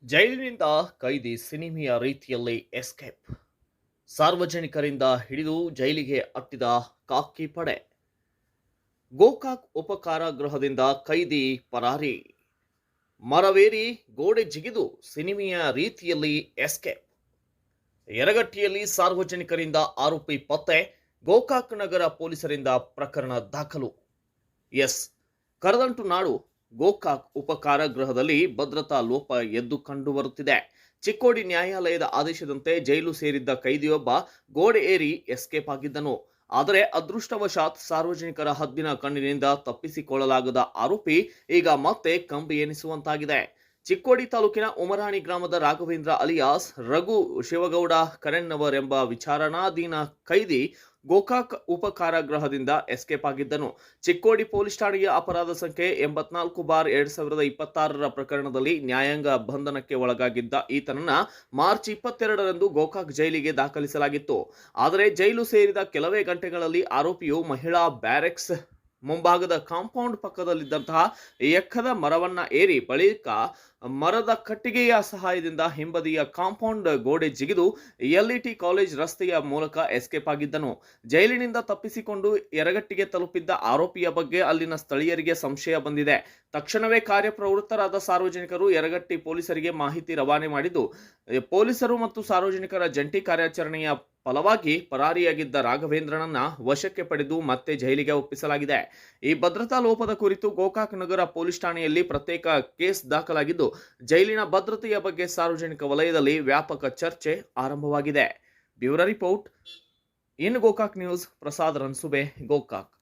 ಜೈಲಿನಿಂದ ಕೈದಿ ಸಿನಿಮೆಯ ರೀತಿಯಲ್ಲಿ ಎಸ್ಕೇಪ್. ಸಾರ್ವಜನಿಕರಿಂದ ಹಿಡಿದು ಜೈಲಿಗೆ ಅಟ್ಟಿದ ಖಾಕಿ ಪಡೆ. ಗೋಕಾಕ್ ಉಪಕಾರಾಗೃಹದಿಂದ ಕೈದಿ ಪರಾರಿ. ಮರವೇರಿ ಗೋಡೆ ಜಿಗಿದು ಸಿನಿಮೆಯ ರೀತಿಯಲ್ಲಿ ಎಸ್ಕೇಪ್. ಯರಗಟ್ಟಿಯಲ್ಲಿ ಸಾರ್ವಜನಿಕರಿಂದ ಆರೋಪಿ ಪತ್ತೆ. ಗೋಕಾಕ್ ನಗರ ಪೊಲೀಸರಿಂದ ಪ್ರಕರಣ ದಾಖಲು. ಎಸ್, ಕರದಂಟು ನಾಡು. ಗೋಕಾಕ್ ಉಪಕಾರಾಗೃಹದಲ್ಲಿ ಭದ್ರತಾ ಲೋಪ ಎದ್ದು ಕಂಡುಬರುತ್ತಿದೆ. ಚಿಕ್ಕೋಡಿ ನ್ಯಾಯಾಲಯದ ಆದೇಶದಂತೆ ಜೈಲು ಸೇರಿದ್ದ ಕೈದಿಯೊಬ್ಬ ಗೋಡೆ ಏರಿ ಎಸ್ಕೇಪ್ ಆಗಿದ್ದನು. ಆದರೆ ಅದೃಷ್ಟವಶಾತ್ ಸಾರ್ವಜನಿಕರ ಹದ್ದಿನ ಕಣ್ಣಿನಿಂದ ತಪ್ಪಿಸಿಕೊಳ್ಳಲಾಗದ ಆರೋಪಿ ಈಗ ಮತ್ತೆ ಕಂಬಿ ಎನಿಸುವಂತಾಗಿದೆ. ಚಿಕ್ಕೋಡಿ ತಾಲೂಕಿನ ಉಮರಾಣಿ ಗ್ರಾಮದ ರಾಘವೇಂದ್ರ ಅಲಿಯಾಸ್ ರಘು ಶಿವಗೌಡ ಕರೆನ್ನವರ್ ಎಂಬ ವಿಚಾರಣಾಧೀನ ಕೈದಿ ಗೋಕಾಕ್ ಉಪಕಾರಾಗೃಹದಿಂದ ಎಸ್ಕೇಪ್ ಆಗಿದ್ದನು. ಚಿಕ್ಕೋಡಿ ಪೊಲೀಸ್ ಠಾಣೆಯ ಅಪರಾಧ ಸಂಖ್ಯೆ 84/2026 ಪ್ರಕರಣದಲ್ಲಿ ನ್ಯಾಯಾಂಗ ಬಂಧನಕ್ಕೆ ಒಳಗಾಗಿದ್ದ ಈತನನ್ನ ಮಾರ್ಚ್ 22ರಂದು ಗೋಕಾಕ್ ಜೈಲಿಗೆ ದಾಖಲಿಸಲಾಗಿತ್ತು. ಆದರೆ ಜೈಲು ಸೇರಿದ ಕೆಲವೇ ಗಂಟೆಗಳಲ್ಲಿ ಆರೋಪಿಯು ಮಹಿಳಾ ಬ್ಯಾರೆಕ್ಸ್ ಮುಂಭಾಗದ ಕಾಂಪೌಂಡ್ ಪಕ್ಕದಲ್ಲಿದ್ದಂತಹ ಎಕ್ಕದ ಮರವನ್ನ ಏರಿ ಬಳಿಕ ಮರದ ಕಟ್ಟಿಗೆಯ ಸಹಾಯದಿಂದ ಹಿಂಬದಿಯ ಕಾಂಪೌಂಡ್ ಗೋಡೆ ಜಿಗಿದು ಎಲ್ಇಟಿ ಕಾಲೇಜ್ ರಸ್ತೆಯ ಮೂಲಕ ಎಸ್ಕೇಪ್ ಆಗಿದ್ದನು. ಜೈಲಿನಿಂದ ತಪ್ಪಿಸಿಕೊಂಡು ಯರಗಟ್ಟಿಗೆ ತಲುಪಿದ್ದ ಆರೋಪಿಯ ಬಗ್ಗೆ ಅಲ್ಲಿನ ಸ್ಥಳೀಯರಿಗೆ ಸಂಶಯ ಬಂದಿದೆ. ತಕ್ಷಣವೇ ಕಾರ್ಯಪ್ರವೃತ್ತರಾದ ಸಾರ್ವಜನಿಕರು ಯರಗಟ್ಟಿ ಪೊಲೀಸರಿಗೆ ಮಾಹಿತಿ ರವಾನೆ ಮಾಡಿದ್ದು, ಪೊಲೀಸರು ಮತ್ತು ಸಾರ್ವಜನಿಕರ ಜಂಟಿ ಕಾರ್ಯಾಚರಣೆಯ ಫಲವಾಗಿ ಪರಾರಿಯಾಗಿದ್ದ ರಾಘವೇಂದ್ರನನ್ನ ವಶಕ್ಕೆ ಪಡೆದು ಮತ್ತೆ ಜೈಲಿಗೆ ಒಪ್ಪಿಸಲಾಗಿದೆ. ಈ ಭದ್ರತಾ ಲೋಪದ ಕುರಿತು ಗೋಕಾಕ್ ನಗರ ಪೊಲೀಸ್ ಠಾಣೆಯಲ್ಲಿ ಪ್ರತ್ಯೇಕ ಕೇಸ್ ದಾಖಲಾಗಿದ್ದು, ಜೈಲಿನ ಭದ್ರತೆಯ ಬಗ್ಗೆ ಸಾರ್ವಜನಿಕ ವಲಯದಲ್ಲಿ ವ್ಯಾಪಕ ಚರ್ಚೆ ಆರಂಭವಾಗಿದೆ. ಬ್ಯೂರೋ ರಿಪೋರ್ಟ್, ಇನ್ ಗೋಕಾಕ್ ನ್ಯೂಸ್. ಪ್ರಸಾದ್ ರನ್ಸುಬೆ, ಗೋಕಾಕ್.